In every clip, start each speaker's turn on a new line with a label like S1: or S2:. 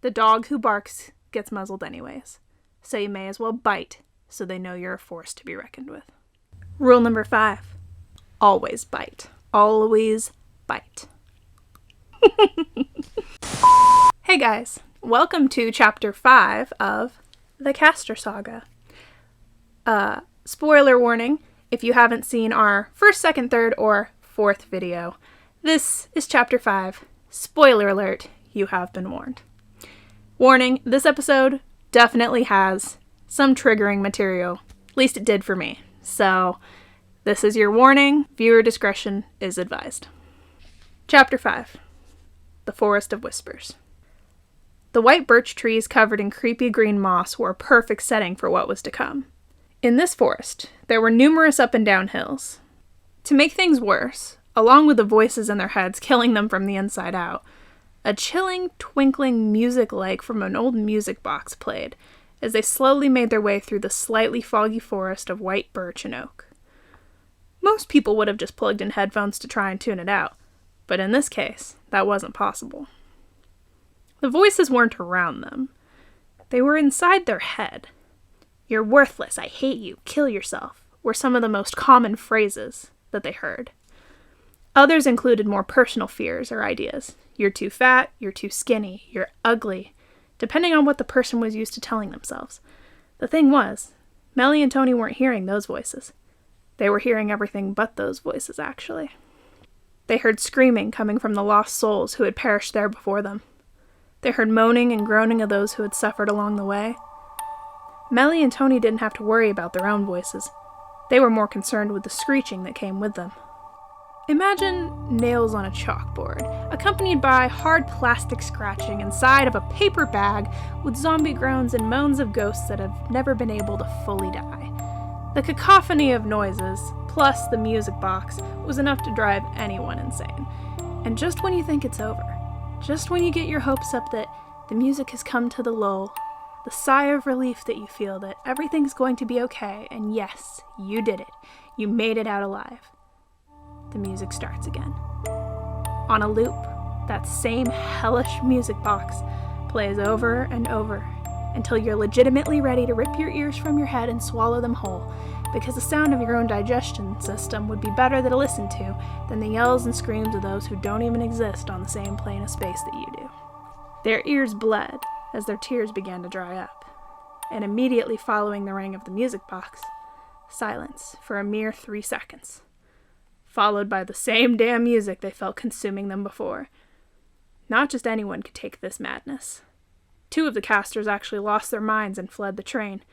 S1: The dog who barks gets muzzled anyways, so you may as well bite so they know you're a force to be reckoned with. Rule number 5. Always bite. Always bite. Hey guys, welcome to Chapter 5 of the Castor Saga. Spoiler warning, if you haven't seen our first, second, third, or fourth video, this is Chapter 5. Spoiler alert, you have been warned. Warning, this episode definitely has some triggering material. At least it did for me. So, this is your warning. Viewer discretion is advised. Chapter 5. The Forest of Whispers. The white birch trees covered in creepy green moss were a perfect setting for what was to come. In this forest, there were numerous up and down hills. To make things worse, along with the voices in their heads killing them from the inside out, a chilling, twinkling music like from an old music box played as they slowly made their way through the slightly foggy forest of white birch and oak. Most people would have just plugged in headphones to try and tune it out, but in this case, that wasn't possible. The voices weren't around them. They were inside their head. "You're worthless, I hate you, kill yourself," were some of the most common phrases that they heard. Others included more personal fears or ideas. You're too fat, you're too skinny, you're ugly, depending on what the person was used to telling themselves. The thing was, Meli and Tony weren't hearing those voices. They were hearing everything but those voices, actually. They heard screaming coming from the lost souls who had perished there before them. They heard moaning and groaning of those who had suffered along the way. Meli and Tony didn't have to worry about their own voices. They were more concerned with the screeching that came with them. Imagine nails on a chalkboard, accompanied by hard plastic scratching inside of a paper bag with zombie groans and moans of ghosts that have never been able to fully die. The cacophony of noises, plus the music box, was enough to drive anyone insane. And just when you think it's over, just when you get your hopes up that the music has come to the lull, the sigh of relief that you feel that everything's going to be okay, and yes, you did it. You made it out alive. The music starts again. On a loop, that same hellish music box plays over and over until you're legitimately ready to rip your ears from your head and swallow them whole, because the sound of your own digestion system would be better to listen to than the yells and screams of those who don't even exist on the same plane of space that you do. Their ears bled as their tears began to dry up, and immediately following the ring of the music box, silence for a mere 3 seconds, followed by the same damn music they felt consuming them before. Not just anyone could take this madness. 2 of the casters actually lost their minds and fled the train.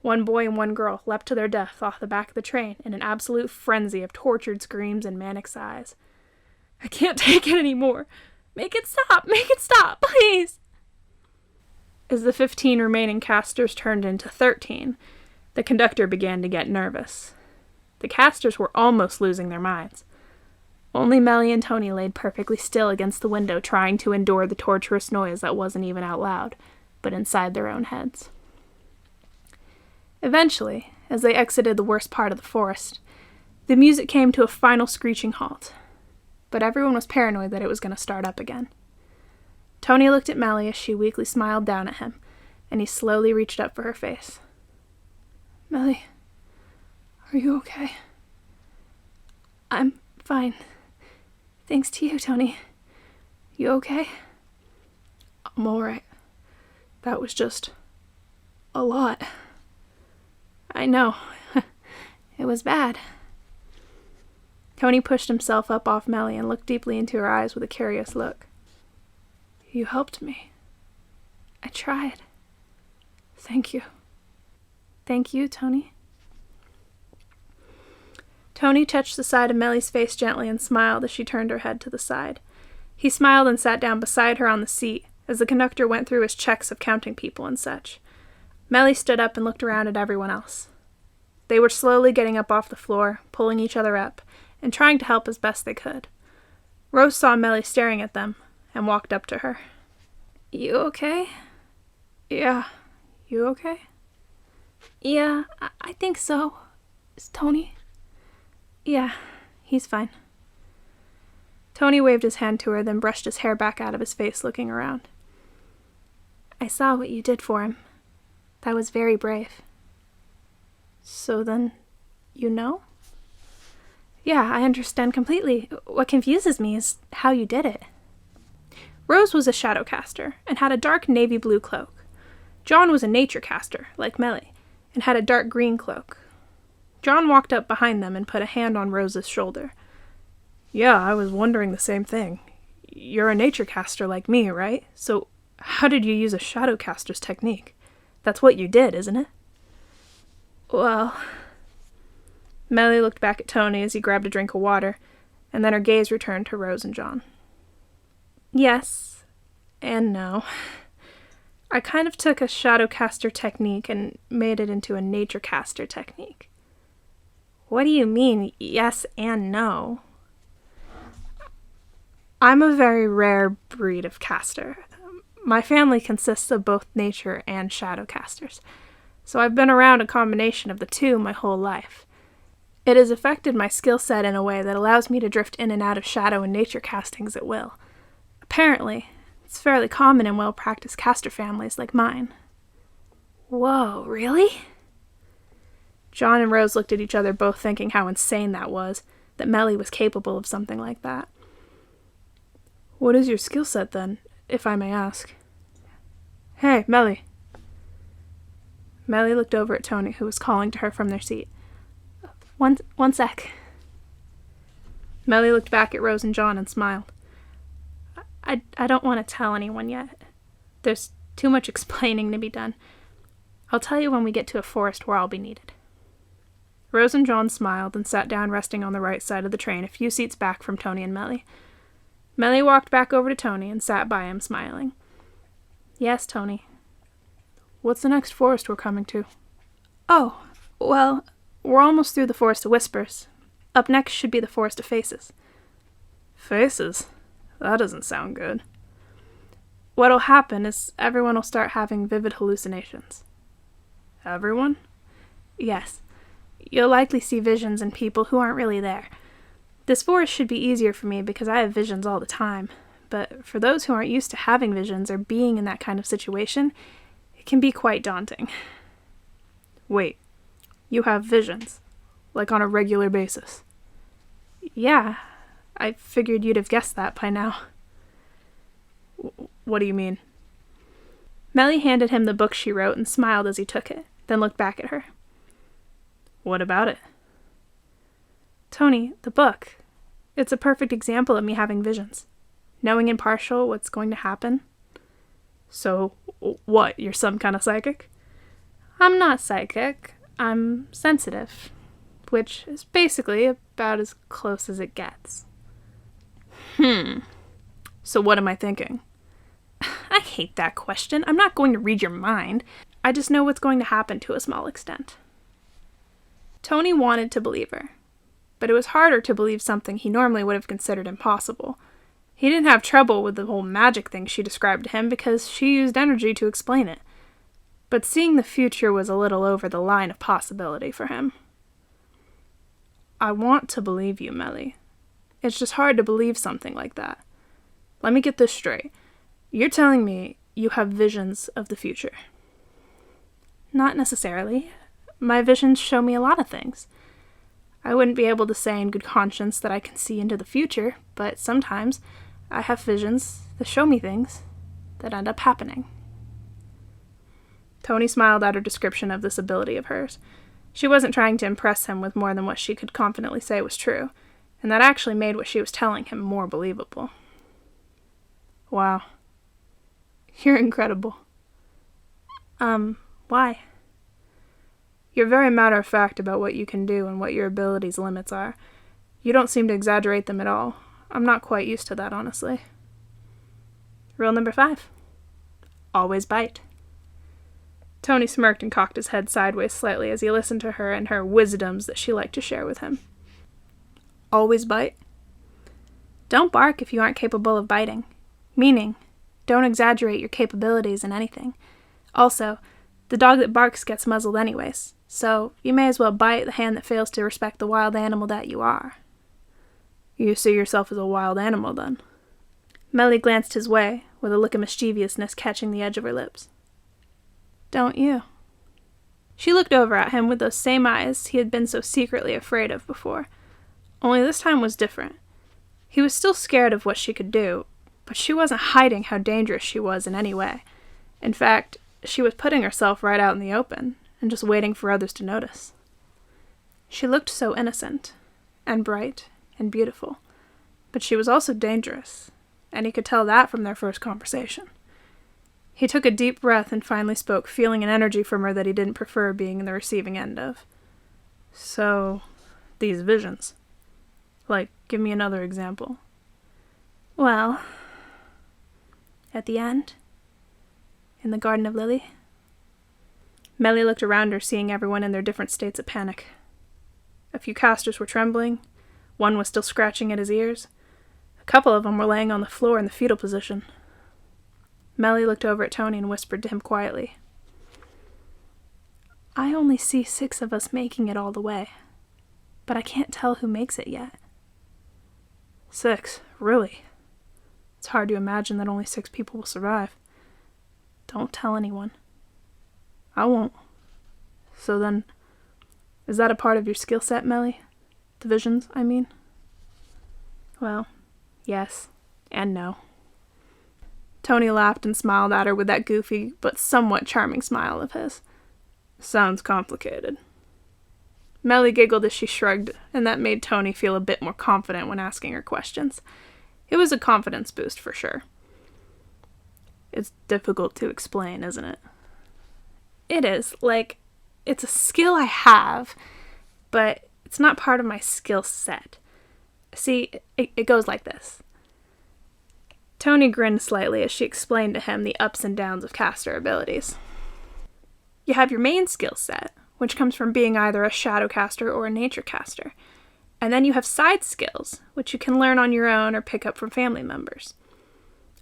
S1: 1 boy and 1 girl leapt to their death off the back of the train in an absolute frenzy of tortured screams and manic sighs. "I can't take it anymore. Make it stop, please!" As the 15 remaining casters turned into 13, the conductor began to get nervous. The casters were almost losing their minds. Only Meli and Tony laid perfectly still against the window, trying to endure the torturous noise that wasn't even out loud, but inside their own heads. Eventually, as they exited the worst part of the forest, the music came to a final screeching halt, but everyone was paranoid that it was going to start up again. Tony looked at Meli as she weakly smiled down at him, and he slowly reached up for her face. "Meli, are you okay?" "I'm fine. Thanks to you, Tony. You okay?" "I'm alright. That was just a lot." "I know. It was bad." Tony pushed himself up off Meli and looked deeply into her eyes with a curious look. "You helped me. I tried. Thank you." "Thank you, Tony." Tony touched the side of Meli's face gently and smiled as she turned her head to the side. He smiled and sat down beside her on the seat as the conductor went through his checks of counting people and such. Meli stood up and looked around at everyone else. They were slowly getting up off the floor, pulling each other up, and trying to help as best they could. Rose saw Meli staring at them and walked up to her. "You okay?" "Yeah. You okay?" "Yeah, I think so. Is Tony?" "Yeah, he's fine." Tony waved his hand to her, then brushed his hair back out of his face, looking around. I saw what you did for him. That was very brave. So then, you know? Yeah, I understand completely. What confuses me is how you did it. Rose was a shadow caster and had a dark navy blue cloak. John was a nature caster, like Meli, and had a dark green cloak. John walked up behind them and put a hand on Rose's shoulder. Yeah, I was wondering the same thing. You're a nature caster like me, right? So how did you use a shadow caster's technique? That's what you did, isn't it? Well... Meli looked back at Tony as he grabbed a drink of water, and then her gaze returned to Rose and John. Yes, and no. I kind of took a shadow caster technique and made it into a nature caster technique. What do you mean, yes and no? I'm a very rare breed of caster. My family consists of both nature and shadow casters, so I've been around a combination of the two my whole life. It has affected my skill set in a way that allows me to drift in and out of shadow and nature castings at will. Apparently, it's fairly common in well-practiced caster families like mine. Whoa, really? John and Rose looked at each other, both thinking how insane that was, that Meli was capable of something like that. What is your skill set then, if I may ask? Hey, Meli. Meli looked over at Tony, who was calling to her from their seat. One sec. Meli looked back at Rose and John and smiled. I don't want to tell anyone yet. There's too much explaining to be done. I'll tell you when we get to a forest where I'll be needed. Rose and John smiled and sat down resting on the right side of the train a few seats back from Tony and Meli. Meli walked back over to Tony and sat by him, smiling. Yes, Tony. What's the next forest we're coming to? Oh, well... We're almost through the Forest of Whispers. Up next should be the Forest of Faces. Faces? That doesn't sound good. What'll happen is everyone will start having vivid hallucinations. Everyone? Yes. You'll likely see visions in people who aren't really there. This forest should be easier for me because I have visions all the time, but for those who aren't used to having visions or being in that kind of situation, it can be quite daunting. Wait. You have visions, like on a regular basis. Yeah, I figured you'd have guessed that by now. What do you mean? Meli handed him the book she wrote and smiled as he took it, then looked back at her. What about it? Tony, the book. It's a perfect example of me having visions. Knowing impartial what's going to happen. So, what, you're some kind of psychic? I'm not psychic. I'm sensitive, which is basically about as close as it gets. So what am I thinking? I hate that question. I'm not going to read your mind. I just know what's going to happen to a small extent. Tony wanted to believe her, but it was harder to believe something he normally would have considered impossible. He didn't have trouble with the whole magic thing she described to him because she used energy to explain it. But seeing the future was a little over the line of possibility for him. I want to believe you, Meli. It's just hard to believe something like that. Let me get this straight. You're telling me you have visions of the future. Not necessarily. My visions show me a lot of things. I wouldn't be able to say in good conscience that I can see into the future, but sometimes I have visions that show me things that end up happening. Tony smiled at her description of this ability of hers. She wasn't trying to impress him with more than what she could confidently say was true, and that actually made what she was telling him more believable. Wow. You're incredible. Why? You're very matter-of-fact about what you can do and what your abilities' limits are. You don't seem to exaggerate them at all. I'm not quite used to that, honestly. Rule number 5. Always bite. Tony smirked and cocked his head sideways slightly as he listened to her and her wisdoms that she liked to share with him. Always bite? Don't bark if you aren't capable of biting. Meaning, don't exaggerate your capabilities in anything. Also, the dog that barks gets muzzled anyways, so you may as well bite the hand that fails to respect the wild animal that you are. You see yourself as a wild animal, then? Meli glanced his way, with a look of mischievousness catching the edge of her lips. don't you?" She looked over at him with those same eyes he had been so secretly afraid of before. Only this time was different. He was still scared of what she could do, but she wasn't hiding how dangerous she was in any way. In fact, she was putting herself right out in the open, and just waiting for others to notice. She looked so innocent, and bright, and beautiful, but she was also dangerous, and he could tell that from their first conversation. He took a deep breath and finally spoke, feeling an energy from her that he didn't prefer being in the receiving end of. "So, these visions. Like, give me another example." "Well, at the end, in the Garden of Lily." Meli looked around her, seeing everyone in their different states of panic. A few casters were trembling, one was still scratching at his ears, a couple of them were laying on the floor in the fetal position. Meli looked over at Tony and whispered to him quietly, "I only see 6 of us making it all the way, but I can't tell who makes it yet." 6, really? It's hard to imagine that only 6 people will survive. Don't tell anyone. I won't. So then, is that a part of your skill set, Meli? The visions, I mean? Well, yes and no. Tony laughed and smiled at her with that goofy but somewhat charming smile of his. Sounds complicated. Meli giggled as she shrugged, and that made Tony feel a bit more confident when asking her questions. It was a confidence boost for sure. It's difficult to explain, isn't it? It is. Like, it's a skill I have, but it's not part of my skill set. See, it goes like this. Tony grinned slightly as she explained to him the ups and downs of caster abilities. You have your main skill set, which comes from being either a shadow caster or a nature caster. And then you have side skills, which you can learn on your own or pick up from family members.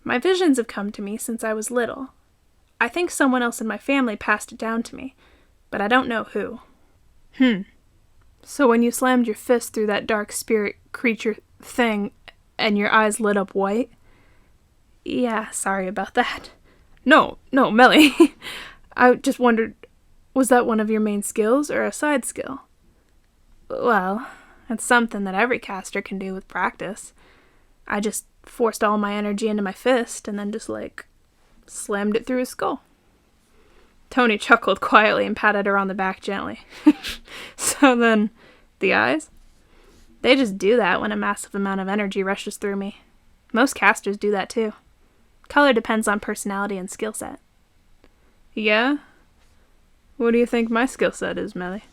S1: My visions have come to me since I was little. I think someone else in my family passed it down to me, but I don't know who. So when you slammed your fist through that dark spirit creature thing and your eyes lit up white? Yeah, sorry about that. No, Meli. I just wondered, was that one of your main skills or a side skill? Well, it's something that every caster can do with practice. I just forced all my energy into my fist and then just, slammed it through his skull. Tony chuckled quietly and patted her on the back gently. So then, the eyes? They just do that when a massive amount of energy rushes through me. Most casters do that too. Color depends on personality and skill set. Yeah? What do you think my skill set is, Meli?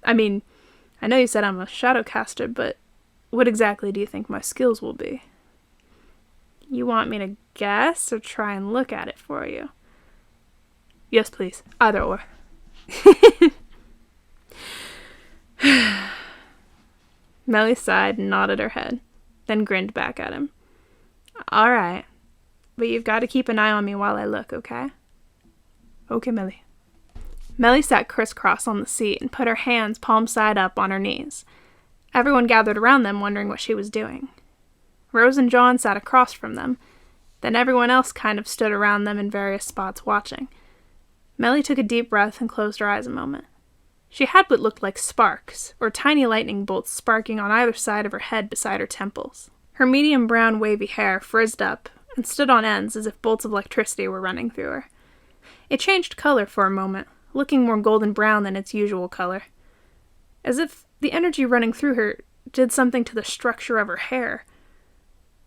S1: I mean, I know you said I'm a shadow caster, but what exactly do you think my skills will be? You want me to guess or try and look at it for you? Yes, please. Either or. Meli sighed and nodded her head, then grinned back at him. All right, but you've got to keep an eye on me while I look, okay? Okay, Meli. Meli sat crisscross on the seat and put her hands palm side up on her knees. Everyone gathered around them, wondering what she was doing. Rose and John sat across from them. Then everyone else kind of stood around them in various spots watching. Meli took a deep breath and closed her eyes a moment. She had what looked like sparks, or tiny lightning bolts sparking on either side of her head beside her temples. Her medium brown wavy hair frizzed up and stood on ends as if bolts of electricity were running through her. It changed color for a moment, looking more golden brown than its usual color. As if the energy running through her did something to the structure of her hair.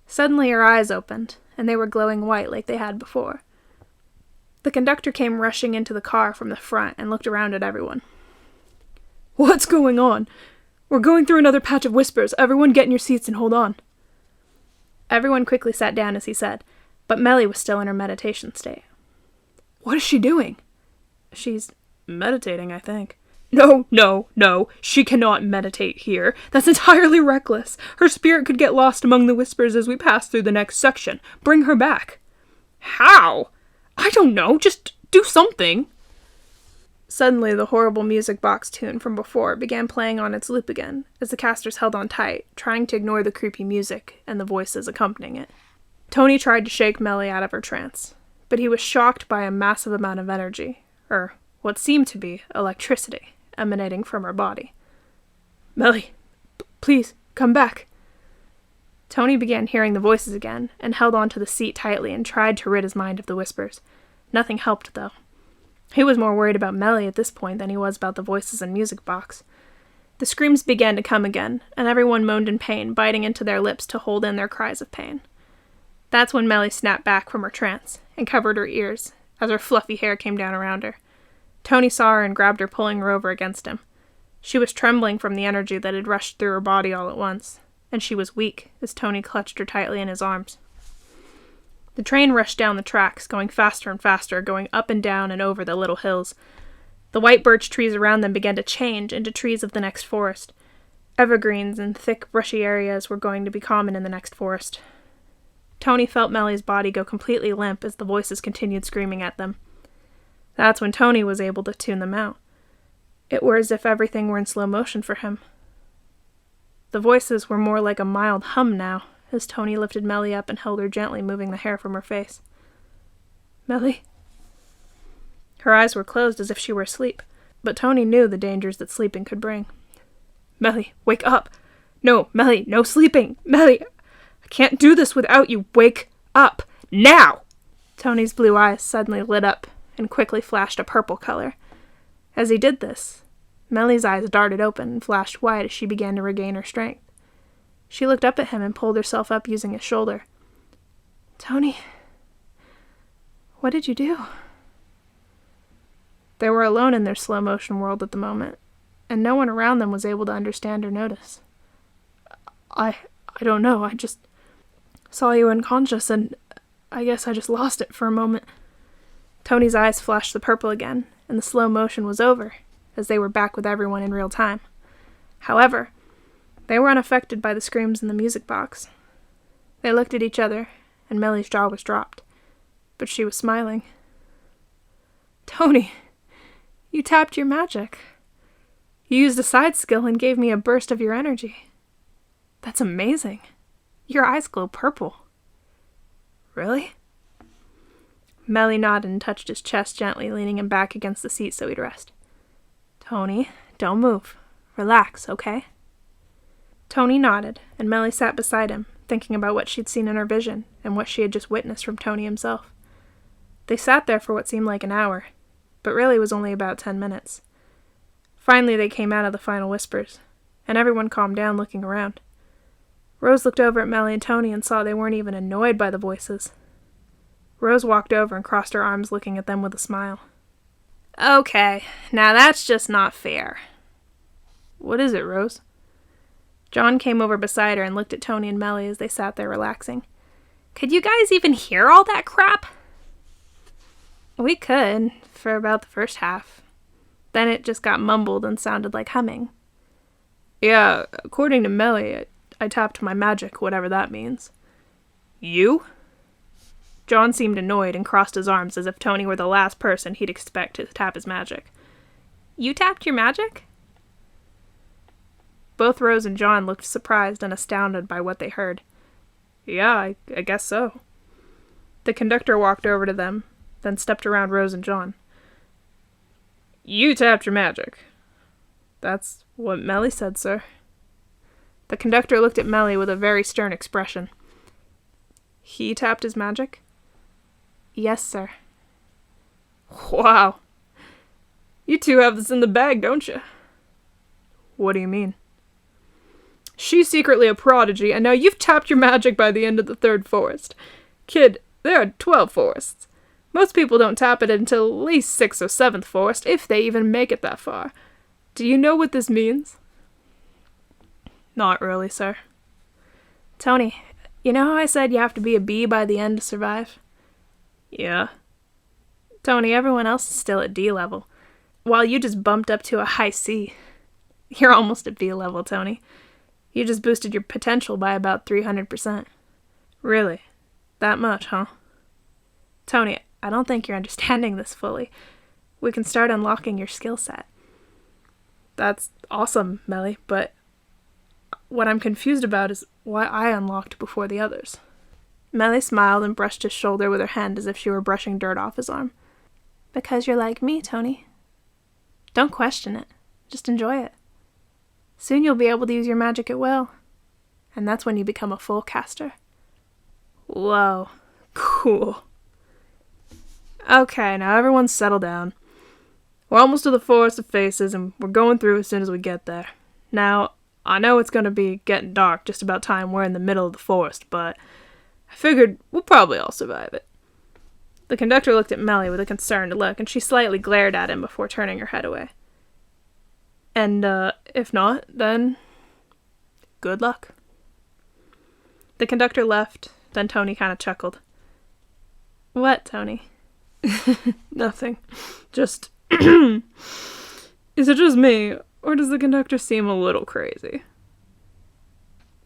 S1: Suddenly her eyes opened, and they were glowing white like they had before. The conductor came rushing into the car from the front and looked around at everyone. What's going on? We're going through another patch of whispers. Everyone get in your seats and hold on. Everyone quickly sat down as he said, but Meli was still in her meditation state. What is she doing? She's meditating, I think. No. She cannot meditate here. That's entirely reckless. Her spirit could get lost among the whispers as we pass through the next section. Bring her back. How? I don't know. Just do something. Suddenly, the horrible music box tune from before began playing on its loop again, as the casters held on tight, trying to ignore the creepy music and the voices accompanying it. Tony tried to shake Meli out of her trance, but he was shocked by a massive amount of energy, or what seemed to be electricity, emanating from her body. "Meli, please, come back." Tony began hearing the voices again, and held onto the seat tightly and tried to rid his mind of the whispers. Nothing helped, though. He was more worried about Meli at this point than he was about the voices and music box. The screams began to come again, and everyone moaned in pain, biting into their lips to hold in their cries of pain. That's when Meli snapped back from her trance, and covered her ears, as her fluffy hair came down around her. Tony saw her and grabbed her, pulling her over against him. She was trembling from the energy that had rushed through her body all at once, and she was weak as Tony clutched her tightly in his arms. The train rushed down the tracks, going faster and faster, going up and down and over the little hills. The white birch trees around them began to change into trees of the next forest. Evergreens and thick, brushy areas were going to be common in the next forest. Tony felt Meli's body go completely limp as the voices continued screaming at them. That's when Tony was able to tune them out. It were as if everything were in slow motion for him. The voices were more like a mild hum now, as Tony lifted Meli up and held her gently, moving the hair from her face. "Meli?" Her eyes were closed as if she were asleep, but Tony knew the dangers that sleeping could bring. "Meli, wake up! No, Meli, no sleeping! Meli, I can't do this without you! Wake up! Now!" Tony's blue eyes suddenly lit up and quickly flashed a purple color. As he did this, Meli's eyes darted open and flashed white as she began to regain her strength. She looked up at him and pulled herself up using his shoulder. "Tony, what did you do?" They were alone in their slow-motion world at the moment, and no one around them was able to understand or notice. I don't know, I just saw you unconscious, and I guess I just lost it for a moment." Tony's eyes flashed the purple again, and the slow motion was over, as they were back with everyone in real time. However, they were unaffected by the screams in the music box. They looked at each other, and Meli's jaw was dropped, but she was smiling. "Tony, you tapped your magic. You used a side skill and gave me a burst of your energy. That's amazing. Your eyes glow purple." "Really?" Meli nodded and touched his chest gently, leaning him back against the seat so he'd rest. "Tony, don't move. Relax, okay?" Tony nodded, and Meli sat beside him, thinking about what she'd seen in her vision and what she had just witnessed from Tony himself. They sat there for what seemed like an hour, but really was only about 10 minutes. Finally they came out of the final whispers, and everyone calmed down, looking around. Rose looked over at Meli and Tony and saw they weren't even annoyed by the voices. Rose walked over and crossed her arms, looking at them with a smile. "Okay, now that's just not fair." "What is it, Rose?" John came over beside her and looked at Tony and Meli as they sat there relaxing. "Could you guys even hear all that crap?" "We could, for about the first half. Then it just got mumbled and sounded like humming." "Yeah, according to Meli, I tapped my magic, whatever that means." "You?" John seemed annoyed and crossed his arms as if Tony were the last person he'd expect to tap his magic. "You tapped your magic?" Both Rose and John looked surprised and astounded by what they heard. "Yeah, I guess so." The conductor walked over to them, then stepped around Rose and John. "You tapped your magic." "That's what Meli said, sir." The conductor looked at Meli with a very stern expression. "He tapped his magic?" "Yes, sir." "Wow. You two have this in the bag, don't you?" "What do you mean?" "She's secretly a prodigy, and now you've tapped your magic by the end of the 3rd forest. Kid, there are 12 forests. Most people don't tap it until at least 6th or 7th forest, if they even make it that far. Do you know what this means?" "Not really, sir." "Tony, you know how I said you have to be a B by the end to survive?" "Yeah." "Tony, everyone else is still at D level, while you just bumped up to a high C. You're almost at B level, Tony. You just boosted your potential by about 300%. "Really? That much, huh?" "Tony, I don't think you're understanding this fully. We can start unlocking your skill set." "That's awesome, Meli, but what I'm confused about is why I unlocked before the others." Meli smiled and brushed his shoulder with her hand as if she were brushing dirt off his arm. Because you're like me, Tony. Don't question it. Just enjoy it. Soon you'll be able to use your magic at will. And that's when you become a full caster. Whoa. Cool. Okay, now everyone settle down. We're almost to the Forest of Faces, and we're going through as soon as we get there. Now, I know it's going to be getting dark just about time we're in the middle of the forest, but I figured we'll probably all survive it. The conductor looked at Meli with a concerned look, and she slightly glared at him before turning her head away. And, if not, then good luck. The conductor left, then Tony kind of chuckled. What, Tony? Nothing. Just, is it just me, or does the conductor seem a little crazy?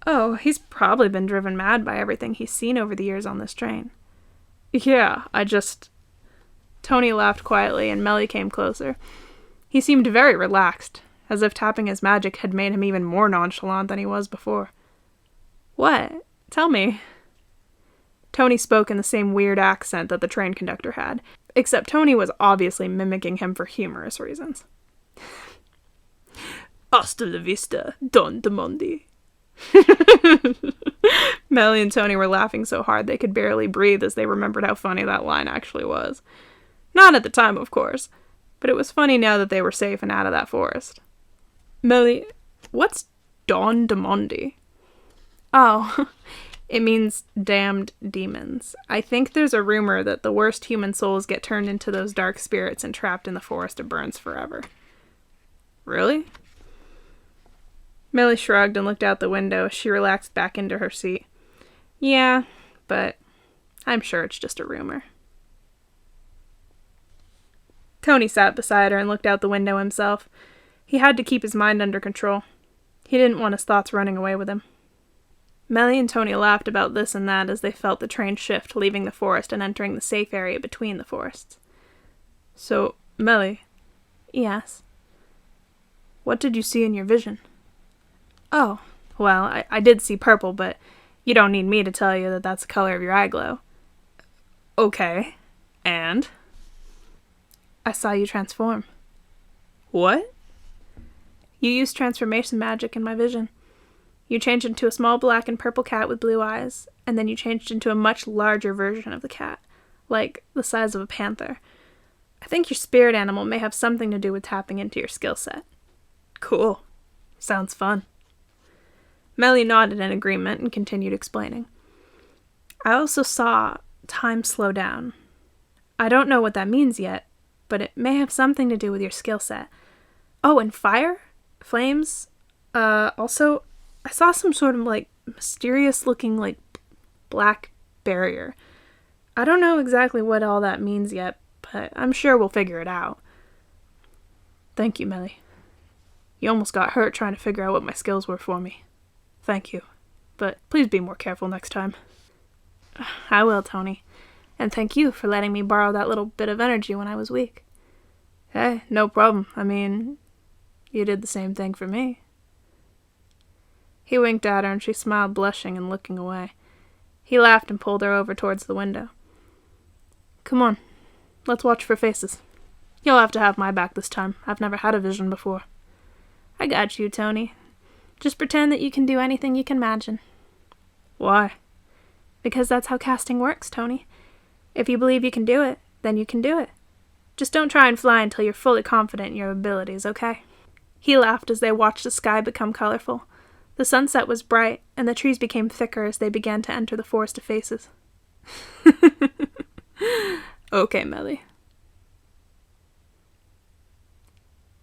S1: Oh, he's probably been driven mad by everything he's seen over the years on this train. Yeah, Tony laughed quietly, and Meli came closer. He seemed very relaxed, as if tapping his magic had made him even more nonchalant than he was before. What? Tell me. Tony spoke in the same weird accent that the train conductor had, except Tony was obviously mimicking him for humorous reasons. Hasta la vista, Don Demondi. Meli and Tony were laughing so hard they could barely breathe as they remembered how funny that line actually was. Not at the time, of course, but it was funny now that they were safe and out of that forest. Meli, what's Don Demondi? Oh, it means damned demons. I think there's a rumor that the worst human souls get turned into those dark spirits and trapped in the forest of burns forever. Really? Meli shrugged and looked out the window as she relaxed back into her seat. Yeah, but I'm sure it's just a rumor. Tony sat beside her and looked out the window himself. He had to keep his mind under control. He didn't want his thoughts running away with him. Meli and Tony laughed about this and that as they felt the train shift, leaving the forest and entering the safe area between the forests. So, Meli. Yes? What did you see in your vision? Oh, well, I did see purple, but you don't need me to tell you that that's the color of your eye glow. Okay, and? I saw you transform. What? You used transformation magic in my vision. You changed into a small black and purple cat with blue eyes, and then you changed into a much larger version of the cat, like the size of a panther. I think your spirit animal may have something to do with tapping into your skill set. Cool. Sounds fun. Meli nodded in agreement and continued explaining. I also saw time slow down. I don't know what that means yet, but it may have something to do with your skill set. Oh, and fire? Flames? Also, I saw some sort of, mysterious looking, black barrier. I don't know exactly what all that means yet, but I'm sure we'll figure it out. Thank you, Meli. You almost got hurt trying to figure out what my skills were for me. Thank you, but please be more careful next time. I will, Tony. And thank you for letting me borrow that little bit of energy when I was weak. Hey, no problem. I mean, you did the same thing for me. He winked at her and she smiled, blushing and looking away. He laughed and pulled her over towards the window. Come on, let's watch for faces. You'll have to have my back this time. I've never had a vision before. I got you, Tony. Just pretend that you can do anything you can imagine. Why? Because that's how casting works, Tony. If you believe you can do it, then you can do it. Just don't try and fly until you're fully confident in your abilities, okay? He laughed as they watched the sky become colorful. The sunset was bright, and the trees became thicker as they began to enter the forest of faces. Okay, Meli.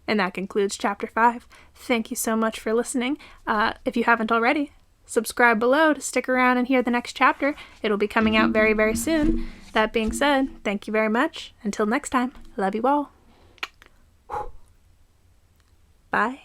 S1: And that concludes Chapter 5. Thank you so much for listening. If you haven't already, subscribe below to stick around and hear the next chapter. It'll be coming out very, very soon. That being said, thank you very much. Until next time, love you all. Bye.